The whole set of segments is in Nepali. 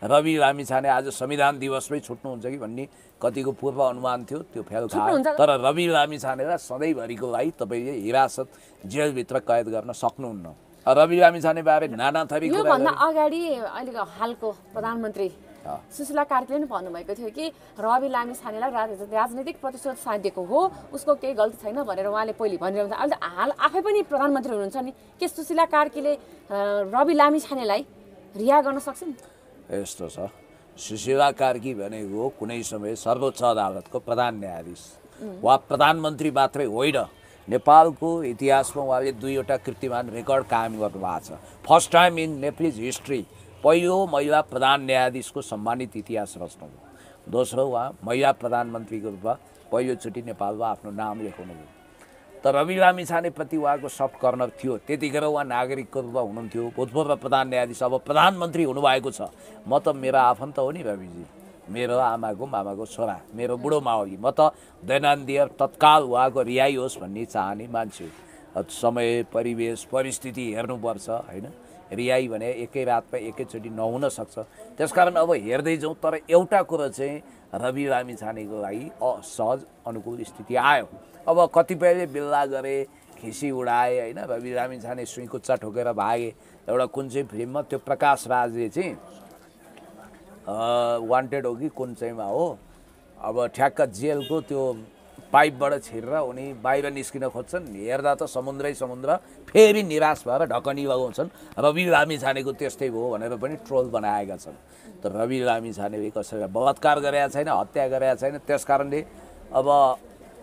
रवि लामिछाने आज संविधान दिवसमै छुट्नुहुन्छ कि भन्ने कतिको पूर्व अनुमान थियो, त्यो फेल खायो। तर रवि लामिछानेलाई सधैँभरिको लागि तपाईँले हिरासत जेलभित्र कैद गर्न सक्नुहुन्न। रवि लामिछानेबारे नाना थरी कुरा योभन्दा अगाडि अहिलेको हालको प्रधानमन्त्री सुशीला कार्कीले पनि भन्नुभएको थियो कि रवि लामिछानेलाई राजनीतिक प्रतिशोध साध्यको हो, उसको केही गल्ती छैन भनेर उहाँले पहिले भनिरहन्छ। अहिले हाल आफै पनि प्रधानमन्त्री हुनुहुन्छ नि, के सुशीला कार्कीले रवि लामिछानेलाई रिहा गर्न सक्छन्? यस्तो छ, सुशीला कार्की भनेको कुनै समय सर्वोच्च अदालतको प्रधान न्यायाधीश वा प्रधानमन्त्री मात्रै होइन, नेपालको इतिहासमा उहाँले 2वटा कीर्तिमान रेकर्ड कायम गर्नुभएको छ। First time in Nepalese history पहिलो महिला प्रधान न्यायाधीशको सम्मानित इतिहास रच्नुभयो। दोस्रो, उहाँ महिला प्रधानमन्त्रीको रूपमा पहिलोचोटि नेपालमा आफ्नो नाम लेखाउनुभयो। तर रवि लामिछानेप्रति उहाँको सफ्ट कर्नर थियो। त्यतिखेर उहाँ नागरिकको रूपमा हुनुहुन्थ्यो, भूतपूर्व प्रधान न्यायाधीश, अब प्रधानमन्त्री हुनुभएको छ। म त मेरो आफन्त हो नि रविजी, मेरो आमाको मामाको छोरा, मेरो बुढो मावली। म त दैनन्दिन तत्काल उहाँको रिहाई होस् भन्ने चाहने मान्छे। समय, परिवेश, परिस्थिति हेर्नुपर्छ होइन। रिहाई भने एकै रातमा एकैचोटि नहुन सक्छ। त्यसकारण अब हेर्दै जाउँ। तर एउटा कुरो चाहिँ रवि लामिछानेको लागि असहज अनुकूल स्थिति आयो। अब कतिपयले बिल्ला गरे, खिसी उडाए होइन। रवि लामिछाने सुइँकुच्चा ठोकेर भागे। एउटा कुन चाहिँ फिल्ममा त्यो प्रकाश राजले चाहिँ वान्टेड हो कि कुन चाहिँमा हो, अब ठ्याक्क जेलको त्यो पाइपबाट छिरेर उनी बाहिर निस्किन खोज्छन्, हेर्दा त समुद्रै समुद्र, फेरि निराश भएर ढकनी लगाउँछन्। रवि लामिछानेको त्यस्तै भयो भनेर पनि ट्रोल बनाएका छन्। तर रवि लामिछानेले कसैलाई बलात्कार गरेका छैन, हत्या गरेका छैन। त्यस कारणले अब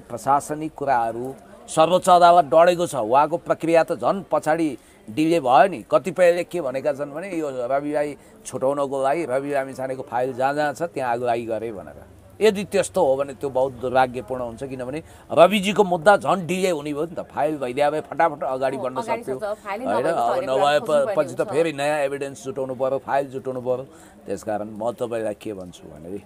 प्रशासनिक कुराहरू सर्वोच्च अदालत डढेको छ। उहाँको प्रक्रिया त झन् पछाडि डिले भयो नि। कतिपयले के भनेका छन् भने यो रविलाई छुटाउनको लागि रवि लामिछानेको फाइल जहाँ जहाँ छ त्यहाँ अगुवाई गरे भनेर। यदि त्यस्तो हो भने त्यो बहुत दुर्भाग्यपूर्ण हुन्छ, किनभने रविजीको मुद्दा झन् डिले हुने भयो नि त। फाइल भइदिए भए फटाफट अगाडि बढ्न सक्थ्यो होइन। अब नभएपछि त फेरि नयाँ एभिडेन्स जुटाउनु पऱ्यो, फाइल जुटाउनु पऱ्यो। त्यसकारण म तपाईँलाई के भन्छु भने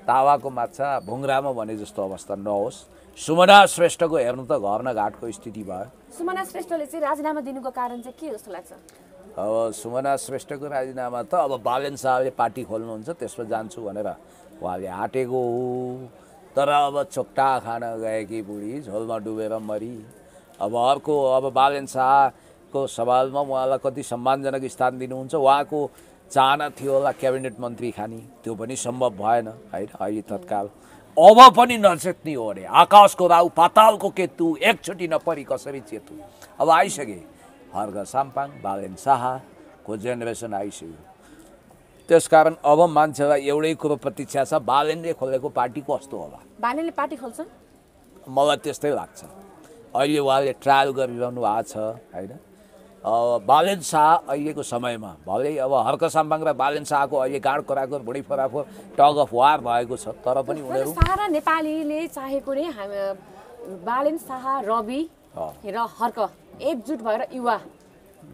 तावाको माछा भुङ्रामा भने जस्तो अवस्था नहोस्। सुमना श्रेष्ठको हेर्नु त घर न घाटको स्थिति भयो। सुमना श्रेष्ठले चाहिँ राजीनामा दिनुको कारण चाहिँ के जस्तो लाग्छ? अब सुमना श्रेष्ठको राजीनामा त अब बालेन शाहले पार्टी खोल्नुहुन्छ त्यसमा जान्छु भनेर उहाँले आँटेको हो। तर अब चोक्टा खान गएकी बुढी झोलमा डुबेर मरी। अब अर्को अब बालेन शाहको सवालमा उहाँलाई कति सम्मानजनक स्थान दिनुहुन्छ। उहाँको चाहना थियो होला क्याबिनेट मन्त्री खानी, त्यो पनि सम्भव भएन होइन अहिले तत्काल। अब पनि नचेत्नी हो अरे, आकाशको राउ पातालको केतु, एकचोटि नपरी कसरी चेतु। अब आइसके हर्क साम्पाङ, बालेन शाहको जेनेरेसन आइसक्यो। त्यसकारण अब मान्छेलाई एउटै कुरो प्रतीक्षा छ, बालेनले खोलेको पार्टी कस्तो होला। बालेनले पार्टी खोल्छन् मलाई त्यस्तै लाग्छ। अहिले उहाँले ट्रायल गरिरहनु भएको छ होइन। बालेन शाह अहिलेको समयमा भलै अब हर्क साम्पाङ र बालेन शाहको अहिले गाँड कराको बुढी फराफोर टग अफ वार भएको छ। तर पनि उनीहरू सारा नेपालीले चाहेको नै बालेन शाह, रवि र हर्क एकजुट भएर युवा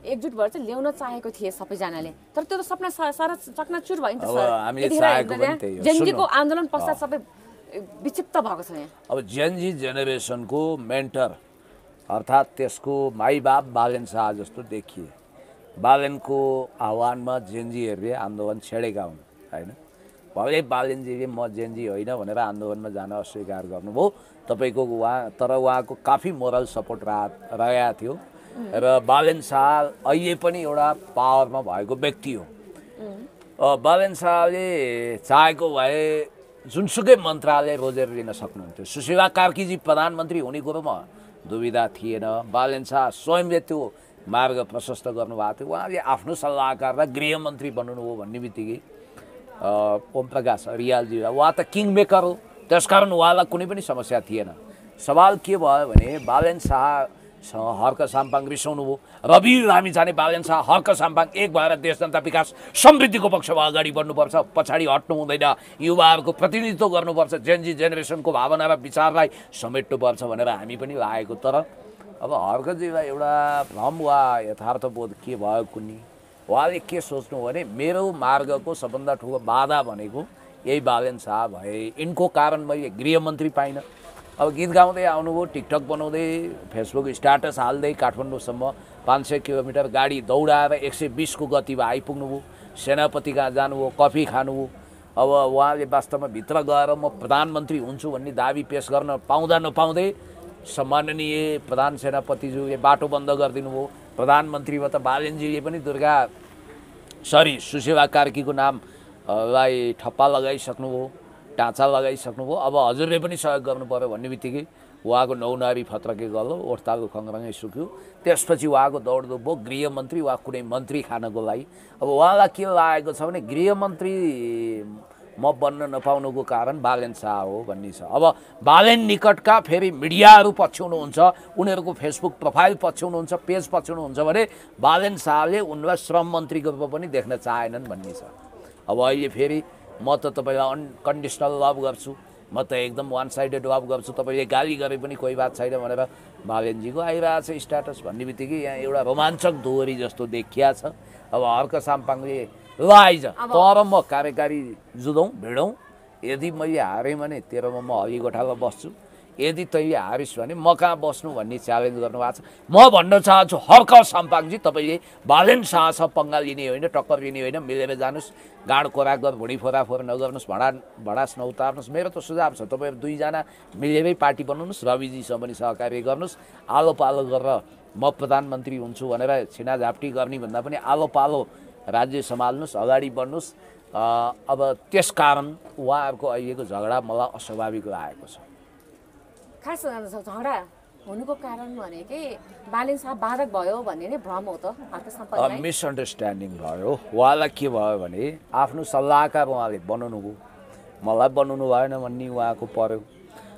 एकजुट भएर चाहिँ ल्याउन चाहेको थिए सबैजनाले। तर त्यो त सपना सारा चकनाचुर भयो नि त। जेनजीको आन्दोलन पश्चात सबै विक्षिप्त भएको छ यहाँ। अब जेनजी जेनेरेसनको मेन्टर अर्थात् त्यसको माइबाप बालेन शाह जस्तो देखिए। बालेनको आह्वानमा जेनजीहरूले आन्दोलन छेडेका हुन् होइन। भलै बालेनजीले म जेनजी होइन भनेर आन्दोलनमा जान अस्वीकार गर्नुभयो तपाईँको तर उहाँको काफी मोरल सपोर्ट रहेको थियो। र बालेन शाह अहिले पनि एउटा पावरमा भएको व्यक्ति हो। बालेन शाहले चाहेको भए जुनसुकै मन्त्रालय रोजेर लिन सक्नुहुन्थ्यो। सुशीला कार्कीजी प्रधानमन्त्री हुने कुरोमा दुविधा थिएन। बालेन शाह स्वयंले त्यो मार्ग प्रशस्त गर्नुभएको थियो। उहाँले आफ्नो सल्लाहकारलाई गृहमन्त्री बन्नुभयो भन्ने बित्तिकै ओम प्रकाश रियालजीलाई उहाँ त किङ मेकर हो। त्यसकारण उहाँलाई कुनै पनि समस्या थिएन। सवाल के भयो भने बालेन शाह हर्क साम्पाङ रिसाउनु भयो। रवि लामिछाने बालेन शाह हर्क साम्पाङ एक भएर देश जनता विकास समृद्धिको पक्षमा अगाडि बढ्नुपर्छ, पछाडि हट्नु हुँदैन, युवाहरूको प्रतिनिधित्व गर्नुपर्छ, जेनजी जेनेरेसनको भावना र विचारलाई समेट्नुपर्छ भनेर हामी पनि लागेको। तर अब हर्कजीलाई एउटा भ्रम वा यथार्थबोध के भयो कुनै उहाँले के सोच्नु भने मेरो मार्गको सबभन्दा ठुलो बाधा भनेको यही बालेन शाह भए, यिनको कारण मैले गृहमन्त्री पाइनँ। अब गीत गाउँदै आउनुभयो, टिकटक बनाउँदै, फेसबुक स्ट्याटस हाल्दै काठमाडौँसम्म 500 किलोमिटर गाडी दौडाएर 120 को गतिमा आइपुग्नुभयो। सेनापति कहाँ जानुभयो, कफी खानुभयो। अब उहाँले वास्तवमा भित्र गएर म प्रधानमन्त्री हुन्छु भन्ने दाबी पेश गर्न पाउँदा नपाउँदै सम्माननीय प्रधान सेनापतिज्यूले बाटो बन्द गरिदिनु भयो। प्रधानमन्त्रीबाट बालेनजीले पनि सुशीला कार्कीको नामलाई ठप्पा लगाइसक्नुभयो, टाँचा लगाइसक्नुभयो। अब हजुरले पनि सहयोग गर्नु पर्यो भन्ने बित्तिकै उहाँको नौनारी फत्रके गलो, ओठतालको खङ्ग्राङै सुक्यो। त्यसपछि उहाँको दौडधुप भयो गृहमन्त्री वा कुनै मन्त्री खानको लागि। अब उहाँलाई के लागेको छ भने गृहमन्त्री म बन्न नपाउनुको कारण बालेन शाह हो भन्ने छ। अब बालेन निकटका फेरि मिडियाहरू पछ्याउनुहुन्छ, उनीहरूको फेसबुक प्रोफाइल पछ्याउनुहुन्छ, पेज पछ्याउनुहुन्छ भने बालेन शाहले उनलाई श्रम मन्त्रीको रूपमा पनि देख्न चाहेनन् भन्ने छ। अब अहिले फेरि म त तपाईँलाई अनकन्डिसनल लभ गर्छु, म त एकदम वान साइडेड लभ गर्छु, तपाईँले गाली गरे पनि कोही बात छैन भनेर बालेनजीको आइरहेको छ स्ट्याटस भन्ने बित्तिकै यहाँ एउटा रोमाञ्चक दोहोरी जस्तो देखिया छ। अब हर्क साम्पाङले ल आइज तर म कार्यकारी जुधौँ भिडौँ, यदि मैले हारेँ भने तेरोमा म हलिगोठामा बस्छु, यदि तैँले हारिस् भने म कहाँ बस्नु भन्ने च्यालेन्ज गर्नुभएको छ। म भन्न चाहन्छु हर्क साम्पाङजी, तपाईँले बालेन शाहसँग पङ्गा लिने होइन, टक्कर लिने होइन, मिलेर जानुहोस्, गाड कोराक गर भुँडी फोराफोर नगर्नुहोस्, भडास नउतार्नुहोस्। मेरो त सुझाव छ तपाईँहरू दुईजना मिलेरै पार्टी बनाउनुहोस्, रविजीसँग पनि सहकार्य गर्नुहोस्। आलो पालो गरेर म प्रधानमन्त्री हुन्छु भनेर छिनाझाप्टी गर्ने भन्दा पनि आलो पालो राज्य सम्हाल्नुहोस्, अगाडि बढ्नुहोस्। अब त्यसकारण उहाँहरूको अहिलेको झगडा मलाई अस्वाभाविक लागेको छ। खास झगडा हुनुको कारण भनेकै बालेन शाह बाधक भयो भन्ने नै भ्रम हो त हर्क साम्पाङलाई। मिसअन्डरस्ट्यान्डिङ भयो। उहाँलाई के भयो भने आफ्नो सल्लाहकार उहाँले बनाउनु भयो, मलाई बनाउनु भएन भन्ने उहाँको पर्यो।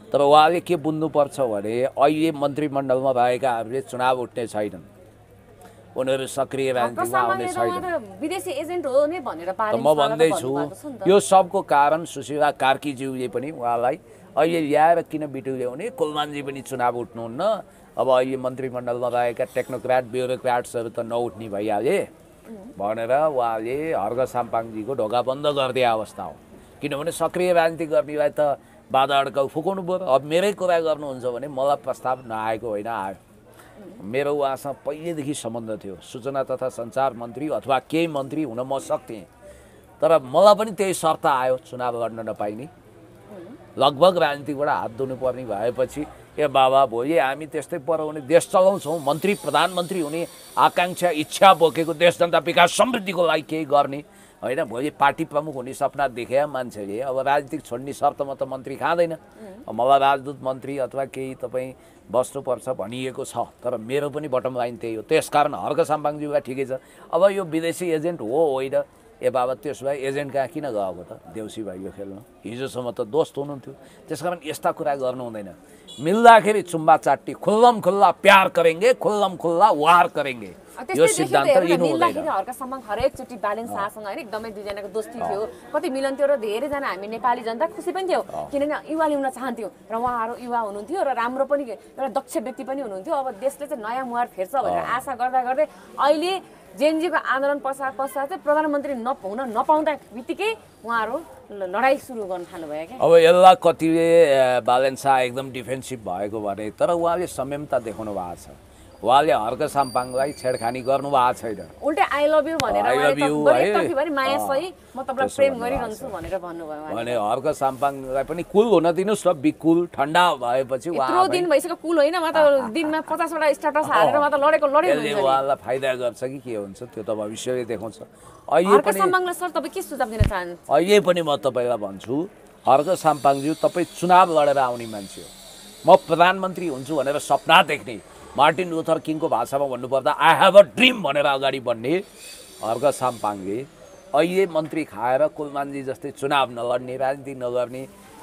तर उहाँले के बुझ्नुपर्छ भने अहिले मन्त्रीमण्डलमा भएकाहरूले चुनाव उठ्ने छैनन्, उनीहरू सक्रिय राजनीतिमा आउने छैनन्। विदेशी एजेन्ट हो नै भनेर म भन्दैछु यो सबको कारण सुशीला कार्कीज्यूले पनि उहाँलाई अहिले ल्याएर किन बिटु ल्याउने, कुलमानजी पनि चुनाव उठ्नुहुन्न, अब अहिले मन्त्रीमण्डलमा रहेका टेक्नोक्राट ब्युरोक्राट्सहरू त नउठ्ने भइहाले भनेर उहाँले हर्क साम्पाङजीको ढोका बन्द गरिदिए अवस्था हो। किनभने सक्रिय राजनीति गर्नेलाई त बाधा अड्काउ फुकाउनु पर्यो। अब मेरै कुरा गर्नुहुन्छ भने मलाई प्रस्ताव नआएको होइन, आयो। मेरो उहाँसँग पहिलेदेखि सम्बन्ध थियो, सूचना तथा सञ्चार मन्त्री अथवा केही मन्त्री हुन म सक्थेँ। तर मलाई पनि त्यही शर्त आयो, चुनाव लड्न नपाइने, लगभग राजनीतिबाट हात धुनुपर्ने भएपछि ए बाबा भोलि हामी त्यस्तै पराउने देश चलाउँछौँ, मन्त्री प्रधानमन्त्री हुने आकाङ्क्षा इच्छा बोकेको देश जनता विकास समृद्धिको लागि केही गर्ने होइन, भोलि पार्टी प्रमुख हुने सपना देखे मान्छेले अब राजनीतिक छोड्ने शर्तमा त मन्त्री खाँदैन। मलाई राजदूत मन्त्री अथवा केही तपाईँ बस्नुपर्छ भनिएको छ, तर मेरो पनि बटम लाइन त्यही हो। त्यसकारण हर्क साम्पाङज्यूलाई ठिकै छ। अब यो विदेशी एजेन्ट हो होइन, ए बाबा त्यसो भए एजेन्ट कहाँ किन गएको त, देउसी भाइको खेल्न, हिजोसम्म त दोस्त हुनुहुन्थ्यो। त्यसकारण यस्ता कुरा गर्नु हुँदैन। मिल्दाखेरि चुम्बा चाट्टी, खुल्लम खुल्ला प्यार करेंगे, खुल्लम खुल्ला वार करेंगे, यो सिद्धान्त लिनु हुँदैन। हर्क साम्पाङ हरेकचोटि बालेन शाहसँग होइन एकदमै दुईजनाको दोस्ती थियो, कति मिलन थियो र धेरैजना हामी नेपाली जनता खुसी पनि थियो, किनभने युवा ल्याउन चाहन्थ्यो र उहाँहरू युवा हुनुहुन्थ्यो र राम्रो पनि एउटा दक्ष व्यक्ति पनि हुनुहुन्थ्यो। अब देशले चाहिँ नयाँ मुहार फेर्छ भनेर आशा गर्दा गर्दै अहिले जेएनजीको आन्दोलन पश्चात चाहिँ प्रधानमन्त्री हुन नपाउँदा बित्तिकै उहाँहरू लडाइँ सुरु गर्न थाल्नुभयो क्या। अब यसलाई कतिले बालेन शाह एकदम डिफेन्सिभ भएको भने, तर उहाँले संयमता देखाउनु भएको छ। उहाँले हर्क साम्पाङलाई छेडखानी गर्नु भएको छैन, उल्टै आई लभ यु भनेर माया सही म तपाईँलाई प्रेम गरिरहन्छु भनेर भन्नुभयो। भने हर्क साम्पाङलाई पनि कुल हुन दिनुहोस् र बिकुल ठन्डा भएपछि यत्रो दिन भइसक्यो कुल होइन, म त दिनमा 50 वटा स्ट्याटस हालेर म त लडेको लडेको उहाँलाई फाइदा गर्छ कि के हुन्छ त्यो त भविष्यले देखाउँछ। हर्क साम्पाङलाई सर तपाईँ के सुझाव दिन चाहनुहुन्छ? अहिले पनि म तपाईँलाई भन्छु, हर्क साम्पाङज्यू तपाईँ चुनाव लडेर आउने मान्छे हो। म प्रधानमन्त्री हुन्छु भनेर सपना देख्ने, मार्टिन लुथर किङको भाषामा भन्नुपर्दा आई हेभ अ ड्रिम भनेर अगाडि बढ्ने हर्क साम्पाङले अहिले मन्त्री खाएर कुलमानजी जस्तै चुनाव नलड्ने, राजनीति नगर्ने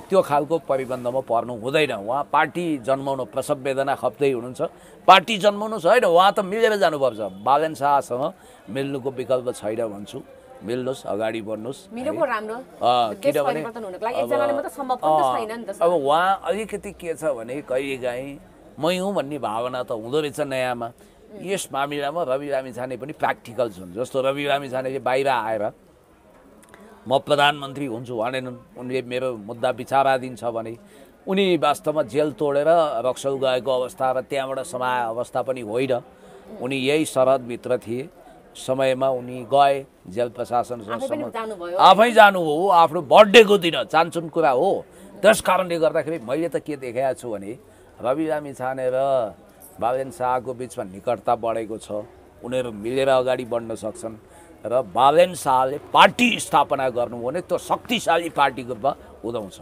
त्यो खालको परिबन्धमा पर्नु हुँदैन। उहाँ पार्टी जन्माउनु प्रसव वेदना खप्दै हुनुहुन्छ, पार्टी जन्माउनुहोस् होइन, उहाँ त मिलेर जानुपर्छ। बालेन शाहसँग मिल्नुको विकल्प छैन भन्छु, मिल्नुहोस्, अगाडि बढ्नुहोस्। किनभने अब उहाँ अलिकति के छ भने कहिलेकाहीँ मै हुँ भन्ने भावना त हुँदो रहेछ नयाँमा। यस मामिलामा रवि लामिछाने पनि प्र्याक्टिकल छन्। जस्तो रवि लामिछानेले बाहिर आएर म प्रधानमन्त्री हुन्छु भनेनन्, उनले मेरो मुद्दा विचाराधीन छ भने उनी वास्तवमा जेल तोडेर रक्सौल गएको अवस्था र त्यहाँबाट समाए अवस्था पनि होइन, उनी यही सरहदभित्र थिए। समयमा उनी गए जेल प्रशासनसँग आफै पनि जानुभयो। आफै जानु हो आफ्नो बर्थडेको दिन चान्चुन कुरा हो। त्यस कारणले गर्दाखेरि मैले त के देखाएको छु भने रवि लामिछाने र बालेन शाहको बिचमा निकटता बढेको छ। उनीहरू मिलेर अगाडि बढ्न सक्छन् र बालेन शाहले पार्टी स्थापना गर्नु भने त्यो शक्तिशाली पार्टीको रूपमा उदाउँछ।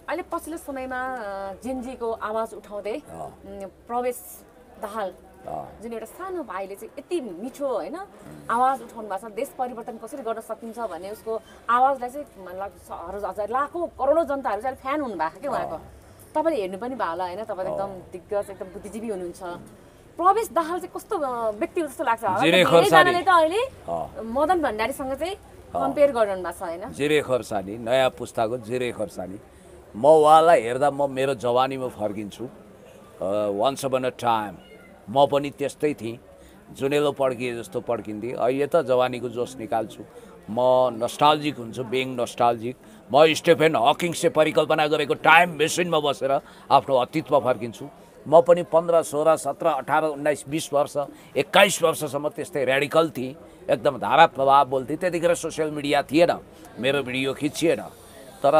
अहिले पछिल्लो समयमा जेनजीको आवाज उठाउँदै प्रवेश दाहाल जुन एउटा सानो भाइले चाहिँ यति मिठो होइन आवाज उठाउनु भएको छ, देश परिवर्तन कसरी गर्न सकिन्छ भन्ने उसको आवाजलाई चाहिँ लाखौँ करोडौँ जनताहरू चाहिँ फ्यान हुनुभएको क्या उहाँको। तपाईँले हेर्नु पनि भयो होला होइन, तपाईँ एकदम दिग्गज एकदम बुद्धिजीवी हुनुहुन्छ। प्रवेश दाहाल चाहिँ कस्तो व्यक्ति जस्तो लाग्छ? धेरैजनाले त अहिले मदन भण्डारीसँग चाहिँ कम्पेयर गरिरहनु भएको छ होइन। जिरे खोर्सानी नयाँ पुस्ताको जिरे खोर्सानी। म उहाँलाई हेर्दा म मेरो जवानीमा फर्किन्छु। वन्स अपन अ टाइम म पनि त्यस्तै थिएँ, जुनेलो पड्किए जस्तो पड्किन्थेँ। अहिले त जवानीको जोस निकाल्छु। म नस्टाल्जिक हुन्छु, बिङ नस्टाल्जिक। म स्टेफेन हकिङ्सले परिकल्पना गरेको टाइम मेसिनमा बसेर आफ्नो अतीतमा फर्किन्छु। म पनि 15, 16, 17, 18, 19, 20 वर्ष 21 वर्षसम्म त्यस्तै रेडिकल थिएँ, एकदम धारा प्रभाव बोल्थेँ। त्यतिखेर सोसियल मिडिया थिएन, मेरो भिडियो खिचिएन। तर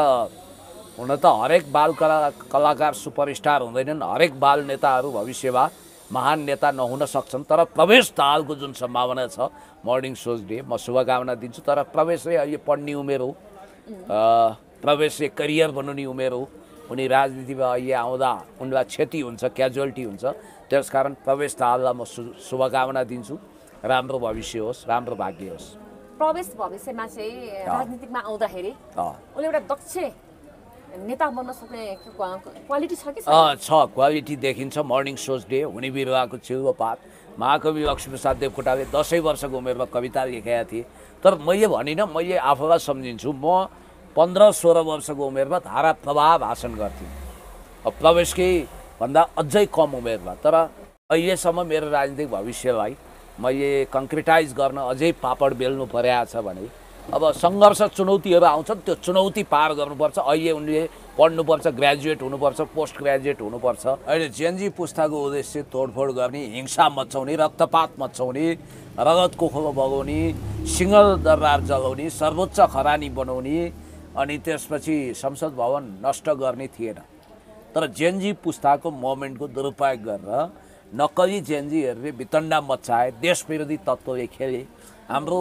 हुन त हरेक बाल कलाकार सुपरस्टार हुँदैनन्, हरेक बाल नेताहरू भविष्यमा महान नेता नहुन सक्छन्। तर प्रवेश दाहालको जुन सम्भावना छ, मर्निङ सोज डे म शुभकामना दिन्छु। तर प्रवेशले अहिले पढ्ने उमेर हो, प्रवेशले करियर बनाउने उमेर हो। उनी राजनीतिमा अहिले आउँदा उनलाई क्षति हुन्छ, क्याजुअलिटी हुन्छ। त्यसकारण प्रवेश दाहाललाई म शुभकामना दिन्छु। राम्रो भविष्य होस्, राम्रो भाग्य होस्। प्रवेश भविष्यमा चाहिँ राजनीतिमा आउँदाखेरि उसले एउटा दक्ष नेता बन्न सक्ने क्वालिटी छ कि छैन? छ, क्वालिटी देखिन्छ। मर्निङ सोज डे, हुने बिरुवाको चिल्लोपात, महाकवि लक्ष्मीप्रसाद देवकोटाले 10 वर्षको उमेरमा कविता लेखेका थिए। तर मैले भनिनँ, मैले आफूलाई सम्झिन्छु, म 15-16 वर्षको उमेरमा धारा प्रवाह भाषण गर्थेँ, प्रवेशकै भन्दा अझै कम उमेरमा। तर अहिलेसम्म मेरो राजनीतिक भविष्यलाई मैले कङ्क्रिटाइज गर्न अझै पापड बेल्नु परेको छ भने अब सङ्घर्ष चुनौतीहरू आउँछन्, त्यो चुनौती पार गर्नुपर्छ। अहिले उनले पढ्नुपर्छ, ग्रेजुएट हुनुपर्छ, पोस्ट ग्रेजुएट हुनुपर्छ। अहिले जेनजी पुस्ताको उद्देश्य तोडफोड गर्ने, हिंसा मचाउने, रक्तपात मचाउने, रगतको खोलो बगाउने, सिङ्गल दरबार जलाउने, सर्वोच्च खरानी बनाउने अनि त्यसपछि संसद भवन नष्ट गर्ने थिएन। तर जेनजी पुस्ताको मोमेन्टको दुरुपयोग गरेर नक्कली जेनजीहरूले वितण्डा मचाए, देशविरोधी तत्त्वले खेले। हाम्रो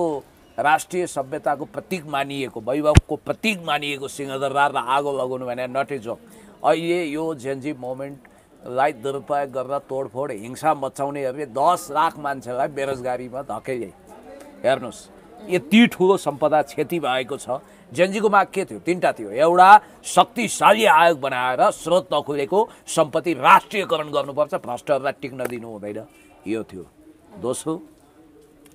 राष्ट्रिय सभ्यताको प्रतीक मानिएको, वैभवको प्रतीक मानिएको सिंहदरबारलाई आगो लगाउनु भने नट ए जोक। अहिले यो जेनजी मोमेन्टलाई दुरुपयोग गरेर तोडफोड हिंसा मचाउनेहरूले 10 लाख मान्छेलाई बेरोजगारीमा धकेले। हेर्नुहोस्, यति ठुलो सम्पदा क्षति भएको छ। जेनजीको माग के थियो? 3टा थियो। एउटा, शक्तिशाली आयोग बनाएर स्रोत नखुलेको सम्पत्ति राष्ट्रियकरण गर्नुपर्छ, भ्रष्टहरूलाई टिक्न दिनु हुँदैन, यो थियो। दोस्रो,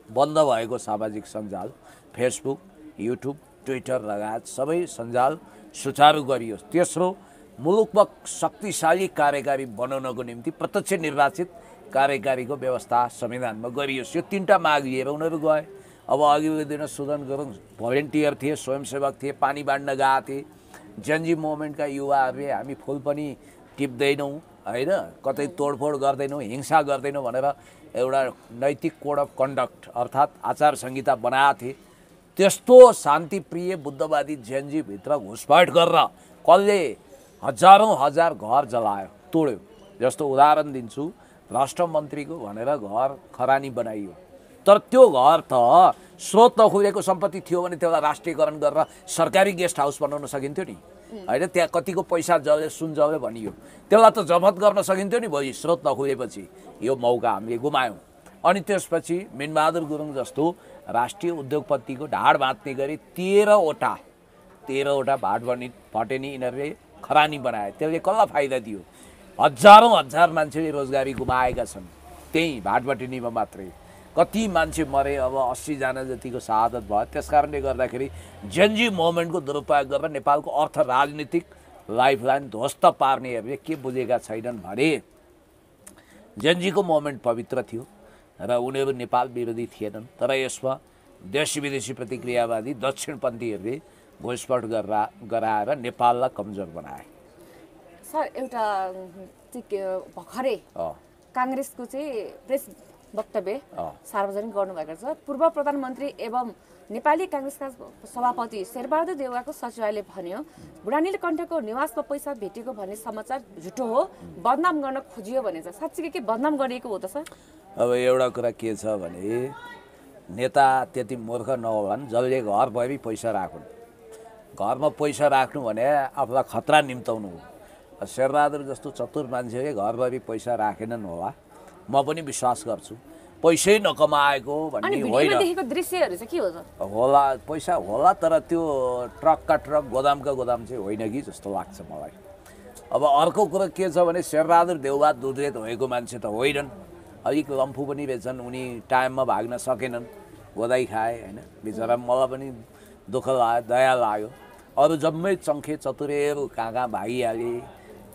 बन्द भएको सामाजिक सञ्जाल, फेसबुक, युट्युब, ट्विटर लगायत सबै सञ्जाल सुचारू गरियोस्। तेस्रो, मुलुकमा शक्तिशाली कार्यकारी बनाउनको निम्ति प्रत्यक्ष निर्वाचित कार्यकारीको व्यवस्था संविधानमा गरियोस्। यो 3टा माग लिएर उनीहरू गए। अब अघिल्लो दिन सुदन गुरुङ भोलिन्टियर थिए, स्वयंसेवक थिए, पानी बाँड्न गएका थिए। जेनजी मोमेन्टका युवाहरूले हामी फुल पनि टिप्दैनौँ होइन, कतै तोडफोड गर्दैनौँ, हिंसा गर्दैनौँ भनेर एउटा नैतिक कोड अफ कन्डक्ट अर्थात् आचार संहिता बनाएका थिए। त्यस्तो शान्तिप्रिय बुद्धवादी जेनजीभित्र घुसपैठ गरेर कसले हजार घर जलायो, तोड्यो। जस्तो उदाहरण दिन्छु, राष्ट्र मन्त्रीको भनेर घर खरानी बनाइयो। तर त्यो घर त स्रोत नखुलेको सम्पत्ति थियो भने त्यसलाई राष्ट्रियकरण गरेर सरकारी गेस्ट हाउस बनाउन सकिन्थ्यो नि होइन। त्यहाँ कतिको पैसा जले सुन जले भनियो, त्यसलाई त जफत गर्न सकिन्थ्यो नि भोलि स्रोत नखुलेपछि। यो मौका हामीले गुमायौँ। अनि त्यसपछि मिनबहादुर गुरुङ जस्तो राष्ट्रिय उद्योगपतिको ढाड बाँध्ने गरी 13वटा भाट भटेनी यिनीहरूले खरानी बनाए। त्यसले कसलाई फाइदा दियो? हजार मान्छेले रोजगारी गुमाएका छन् त्यही भाट भटेनीमा मात्रै। कति मान्छे मरे, अब 80 जना जतिको शहादत भयो। त्यसकारणले गर्दाखेरि जेनजी मोमेन्टको दुरुपयोग गरेर नेपालको अर्थ राजनीतिक लाइफलाइन ध्वस्त पार्नेहरूले के बुझेका छैनन् भने जेनजीको मोमेन्ट पवित्र थियो र उनीहरू नेपाल विरोधी थिएनन्। तर यसमा देशी विदेशी प्रतिक्रियावादी दक्षिणपन्थीहरूले घुसपैठ गराएर नेपाललाई कमजोर बनाए। सर, एउटा भर्खरै काङ्ग्रेसको चाहिँ प्रेस वक्तव्य सार्वजनिक गर्नुभएको छ। पूर्व प्रधानमन्त्री एवं नेपाली काङ्ग्रेसका सभापति शेरबहादुर देउवाको सचिवालयले भन्यो बुढा नीलकण्ठको निवासमा पैसा भेटेको भन्ने समाचार झुटो हो, बदनाम गर्न खोजियो भनेछ। साँच्चै के बदनाम गरिएको हो त सर? अब एउटा कुरा के छ भने नेता त्यति मूर्ख नहोलान् जसले घरभरि पैसा राखुन्। घरमा पैसा राख्नु भने आफूलाई खतरा निम्ताउनु हो। शेरबहादुर जस्तो चतुर मान्छेले घरभरि पैसा राखेनन् होला, म पनि विश्वास गर्छु। पैसै नकमाएको भन्ने होइन, देखेको दृश्यहरू चाहिँ के हो त? होला पैसा होला, तर त्यो ट्रकका ट्रक गोदामका गोदाम चाहिँ होइन कि जस्तो लाग्छ मलाई। अब अर्को कुरो के छ भने शेरबहादुर देउवा दुधरेत भएको मान्छे त होइनन्, अलिक लम्फू पनि रहेछन्, उनी टाइममा भाग्न सकेनन्, गोदाई खाए होइन। बिचरा मलाई पनि दुःख लाग्यो, दया लाग्यो। अरू जम्मै चङ्खे चतुरेहरू कहाँ कहाँ भागिहाले,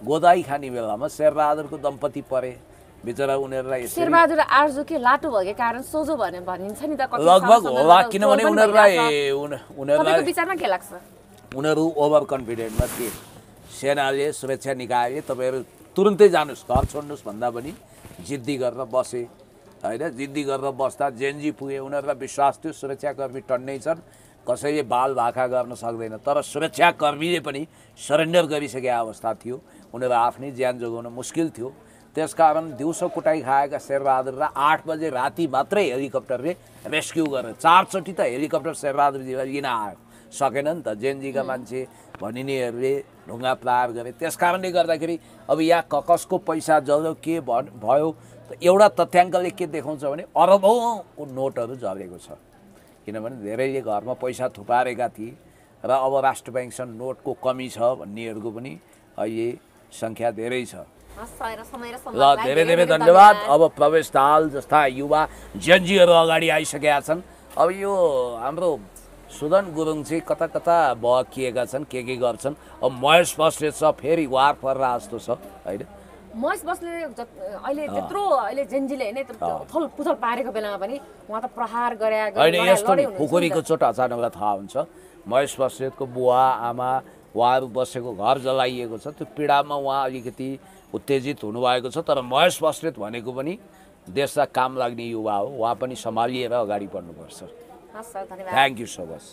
गोदाई खाने बेलामा शेरबहादुरको दम्पति परे, बिचरा उनीहरूलाई शेरबहादुर आर्जु के लाटो भएको कारण सोझो भनिन्छ नि त लगभग होला, किनभने उनीहरूलाई विचारमा के लाग्छ? उनीहरू ओभर कन्फिडेन्टमा थिए। सेनाले सुरक्षा निकायले तपाईँहरू तुरुन्तै जानुहोस्, घर छोड्नुहोस् भन्दा पनि जिद्दी गरेर बसे होइन। जिद्दी गरेर बस्दा जेएनजी पुगे, उनीहरूलाई विश्वास थियो सुरक्षाकर्मी टन्नै छन्, कसैले बाल भाका गर्न सक्दैन। तर सुरक्षाकर्मीले पनि सरेन्डर गरिसकेको अवस्था थियो, उनीहरू आफ्नै ज्यान जोगाउन मुस्किल थियो। त्यसकारण दिउँसो कुटाइ खाएका शेरबहादुरलाई 8 बजे राति मात्रै हेलिकप्टरले रेस्क्यु गरेर 4 चोटि त हेलिकप्टर शेरबहादुरजीलाई लिन आयो, सकेन नि त। जेएनजीका मान्छे भनिनेहरूले ढुङ्गा प्रहार गरे। त्यस कारणले गर्दाखेरि अब यहाँ कसको पैसा जल्यो के भयो त एउटा तथ्याङ्कले के देखाउँछ भने अरबौँको नोटहरू झरेको छ। किनभने धेरैले घरमा पैसा थुपारेका थिए र अब राष्ट्र ब्याङ्कसँग नोटको कमी छ भन्नेहरूको पनि अहिले सङ्ख्या धेरै छ। ल धेरै धेरै धन्यवाद। अब प्रवेश दाहाल जस्ता युवा जेएनजीहरू अगाडि आइसकेका छन्। अब यो हाम्रो सुदन गुरुङ चाहिँ कता कता बहकिएका छन्, के गर्छन्। अब महेश बस्नेत छ, फेरि वार पर्ला जस्तो छ होइन। महेश बस्नेत अहिले त्यत्रो अहिले जेएनजीले होइन उथल पुथल पारेको बेलामा पनि उहाँ त प्रहार गरे होइन। यस्तो नि खुकुरीको चोट अचानकलाई थाहा हुन्छ। महेश बस्नेतको बुवा आमा उहाँहरू बसेको घर जलाइएको छ, त्यो पीडामा उहाँ अलिकति उत्तेजित हुनुभएको छ। तर महेश बस्नेत भनेको पनि देशलाई काम लाग्ने युवा हो, उहाँ पनि सम्हालिएर अगाडि बढ्नुपर्छ। हस् सर, धन्यवाद। Thank you so much.